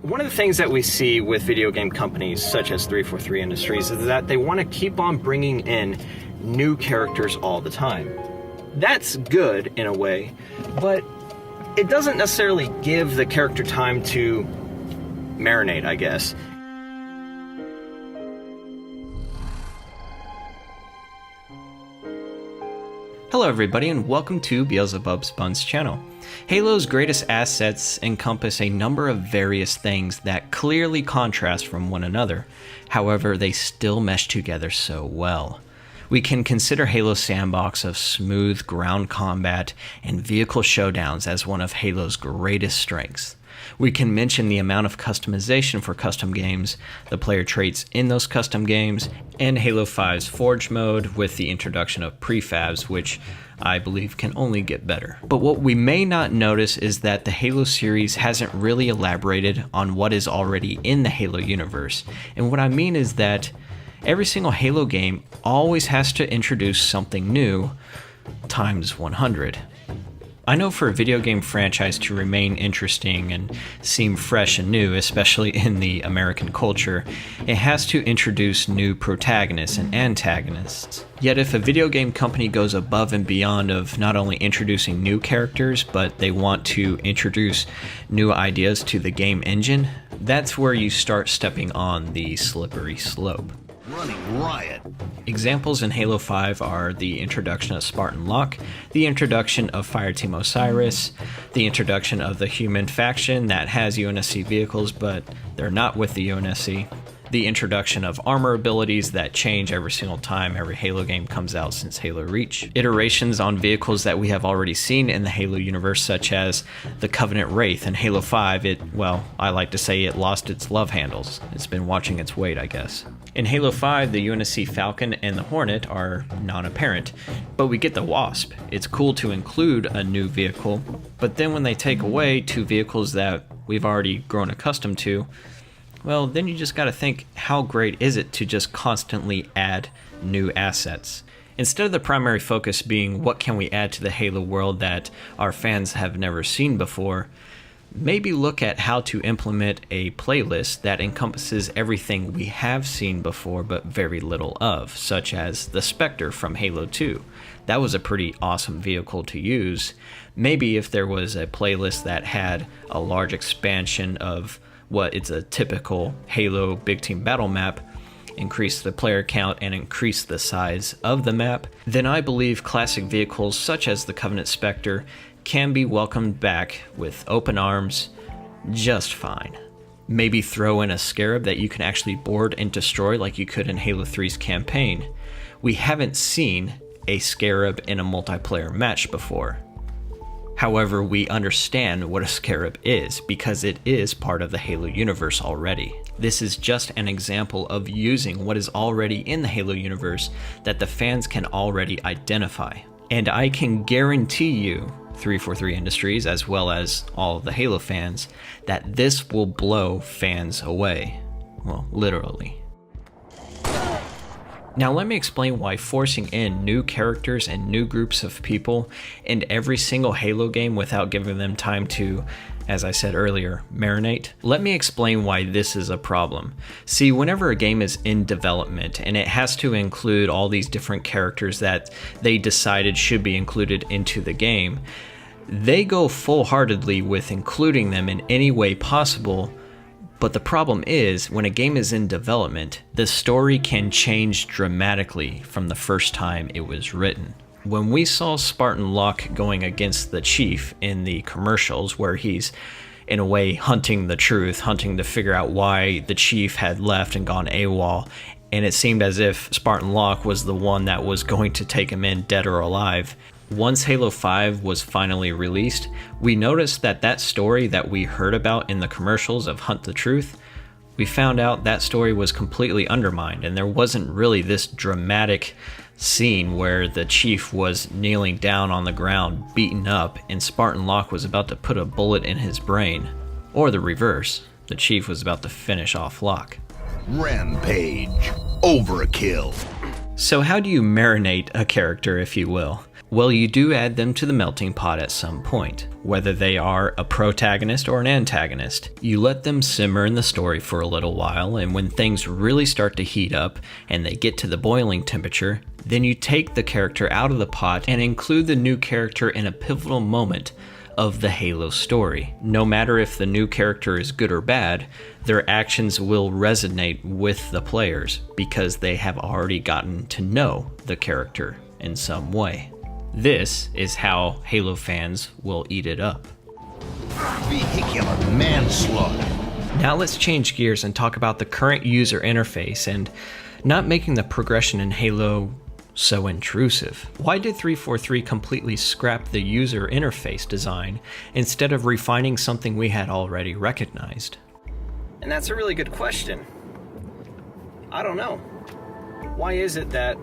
One of the things that we see with video game companies such as 343 Industries is that they want to keep on bringing in new characters all the time. That's good in a way, but it doesn't necessarily give the character time to marinate, I guess. Hello everybody and welcome to Beelzebub's Buns channel. Halo's greatest assets encompass a number of various things that clearly contrast from one another, however they still mesh together so well. We can consider Halo's sandbox of smooth ground combat and vehicle showdowns as one of Halo's greatest strengths. We can mention the amount of customization for custom games, the player traits in those custom games, and Halo 5's Forge mode with the introduction of prefabs, which I believe can only get better. But what we may not notice is that the Halo series hasn't really elaborated on what is already in the Halo universe. And what I mean is that every single Halo game always has to introduce something new times 100. I know for a video game franchise to remain interesting and seem fresh and new, especially in the American culture, it has to introduce new protagonists and antagonists. Yet if a video game company goes above and beyond of not only introducing new characters, but they want to introduce new ideas to the game engine, that's where you start stepping on the slippery slope. Running riot. Examples in Halo 5 are the introduction of Spartan Locke, the introduction of Fireteam Osiris, the introduction of the human faction that has UNSC vehicles but they're not with the UNSC, the introduction of armor abilities that change every single time every Halo game comes out since Halo Reach, iterations on vehicles that we have already seen in the Halo universe such as the Covenant Wraith. In Halo 5, I like to say it lost its love handles. It's been watching its weight, I guess. In Halo 5, the UNSC Falcon and the Hornet are non-apparent, but we get the Wasp. It's cool to include a new vehicle, but then when they take away two vehicles that we've already grown accustomed to, well, then you just gotta think, how great is it to just constantly add new assets? Instead of the primary focus being what can we add to the Halo world that our fans have never seen before, maybe look at how to implement a playlist that encompasses everything we have seen before but very little of, such as the Spectre from Halo 2. That was a pretty awesome vehicle to use. Maybe if there was a playlist that had a large expansion of what is a typical Halo big team battle map, increase the player count and increase the size of the map, then I believe classic vehicles such as the Covenant Spectre can be welcomed back with open arms just fine. Maybe throw in a Scarab that you can actually board and destroy like you could in Halo 3's campaign. We haven't seen a Scarab in a multiplayer match before. However, we understand what a Scarab is because it is part of the Halo universe already. This is just an example of using what is already in the Halo universe that the fans can already identify. And I can guarantee you, 343 Industries, as well as all of the Halo fans, that this will blow fans away. Well, literally. Now let me explain why forcing in new characters and new groups of people in every single Halo game without giving them time to, as I said earlier, marinate. Let me explain why this is a problem. See, whenever a game is in development and it has to include all these different characters that they decided should be included into the game, they go full-heartedly with including them in any way possible. But the problem is, when a game is in development, the story can change dramatically from the first time it was written. When we saw Spartan Locke going against the Chief in the commercials, where he's in a way hunting the truth, hunting to figure out why the Chief had left and gone AWOL, and it seemed as if Spartan Locke was the one that was going to take him in dead or alive. Once Halo 5 was finally released, we noticed that that story that we heard about in the commercials of Hunt the Truth, we found out that story was completely undermined, and there wasn't really this dramatic scene where the Chief was kneeling down on the ground, beaten up, and Spartan Locke was about to put a bullet in his brain. Or the reverse, the Chief was about to finish off Locke. Rampage. Overkill. So how do you marinate a character, if you will? Well, you do add them to the melting pot at some point, whether they are a protagonist or an antagonist. You let them simmer in the story for a little while, and when things really start to heat up and they get to the boiling temperature, then you take the character out of the pot and include the new character in a pivotal moment of the Halo story. No matter if the new character is good or bad, their actions will resonate with the players because they have already gotten to know the character in some way. This is how Halo fans will eat it up. Vehicular manslaughter. Now let's change gears and talk about the current user interface and not making the progression in Halo so intrusive. Why did 343 completely scrap the user interface design instead of refining something we had already recognized? And that's a really good question. I don't know. Why is it that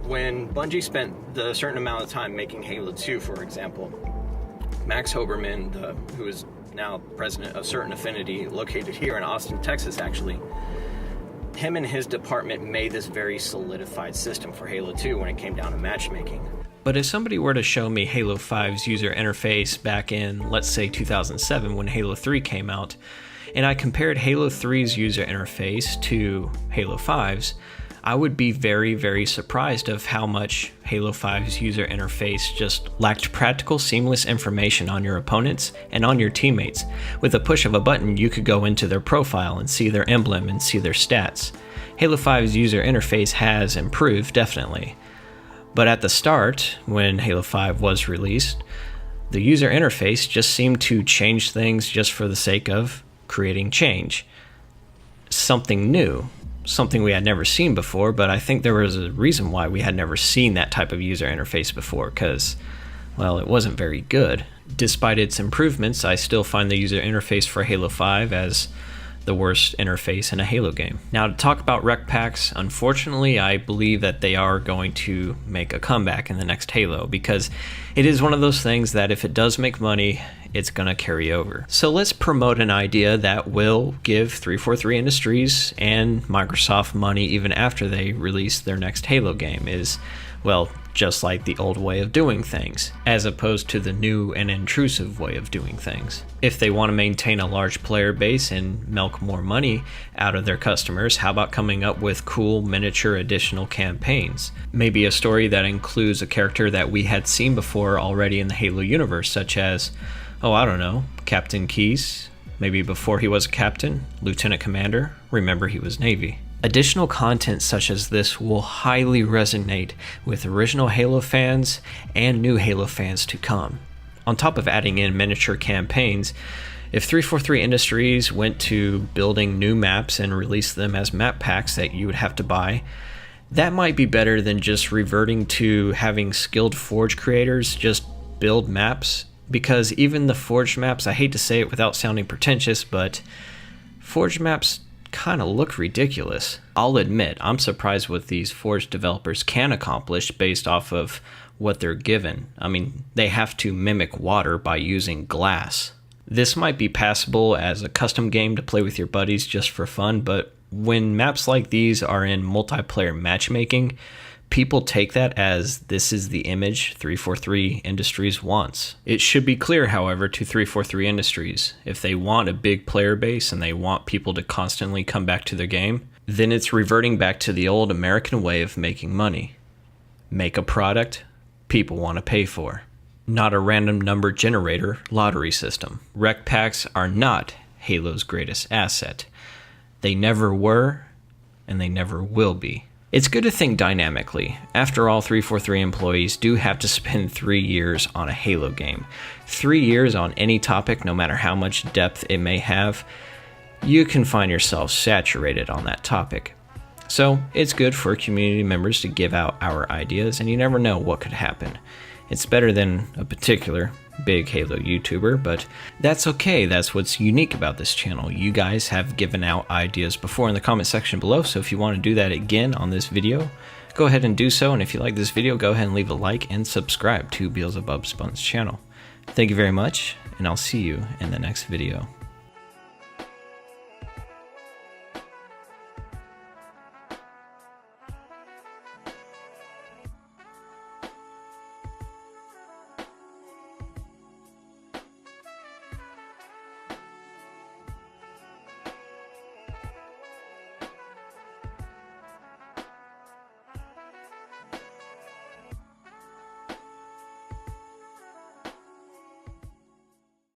when Bungie spent the certain amount of time making Halo 2, for example, Max Hoberman, who is now president of Certain Affinity, located here in Austin, Texas, actually, him and his department made this very solidified system for Halo 2 when it came down to matchmaking. But if somebody were to show me Halo 5's user interface back in, let's say, 2007 when Halo 3 came out, and I compared Halo 3's user interface to Halo 5's, I would be very, very surprised of how much Halo 5's user interface just lacked practical, seamless information on your opponents and on your teammates. With a push of a button, you could go into their profile and see their emblem and see their stats. Halo 5's user interface has improved, definitely. But at the start, when Halo 5 was released, the user interface just seemed to change things just for the sake of creating change. Something new. Something we had never seen before, but I think there was a reason why we had never seen that type of user interface before, because, well, it wasn't very good. Despite its improvements, I still find the user interface for Halo 5 as the worst interface in a Halo game. Now, to talk about rec packs, unfortunately, I believe that they are going to make a comeback in the next Halo, because it is one of those things that if it does make money, it's going to carry over. So let's promote an idea that will give 343 Industries and Microsoft money even after they release their next Halo game is, well, just like the old way of doing things, as opposed to the new and intrusive way of doing things. If they want to maintain a large player base and milk more money out of their customers, how about coming up with cool miniature additional campaigns? Maybe a story that includes a character that we had seen before already in the Halo universe, such as, oh, I don't know, Captain Keyes. Maybe before he was a captain, Lieutenant Commander. Remember, he was Navy. Additional content such as this will highly resonate with original Halo fans and new Halo fans to come. On top of adding in miniature campaigns, if 343 Industries went to building new maps and released them as map packs that you would have to buy, that might be better than just reverting to having skilled Forge creators just build maps, because even the Forge maps, I hate to say it without sounding pretentious, but Forge maps kind of look ridiculous. I'll admit, I'm surprised what these Forge developers can accomplish based off of what they're given. I mean, they have to mimic water by using glass. This might be passable as a custom game to play with your buddies just for fun, but when maps like these are in multiplayer matchmaking, people take that as this is the image 343 Industries wants. It should be clear, however, to 343 Industries, if they want a big player base and they want people to constantly come back to their game, then it's reverting back to the old American way of making money. Make a product people want to pay for, not a random number generator lottery system. Rec packs are not Halo's greatest asset. They never were, and they never will be. It's good to think dynamically. After all, 343 employees do have to spend 3 years on a Halo game. 3 years on any topic, no matter how much depth it may have, you can find yourself saturated on that topic. So it's good for community members to give out our ideas, and you never know what could happen. It's better than a particular big Halo YouTuber, but that's okay. That's what's unique about this channel. You guys have given out ideas before in the comment section below, so if you want to do that again on this video, go ahead and do so. And if you like this video, go ahead and leave a like and subscribe to Beelzebub Spun's channel. Thank you very much, and I'll see you in the next video.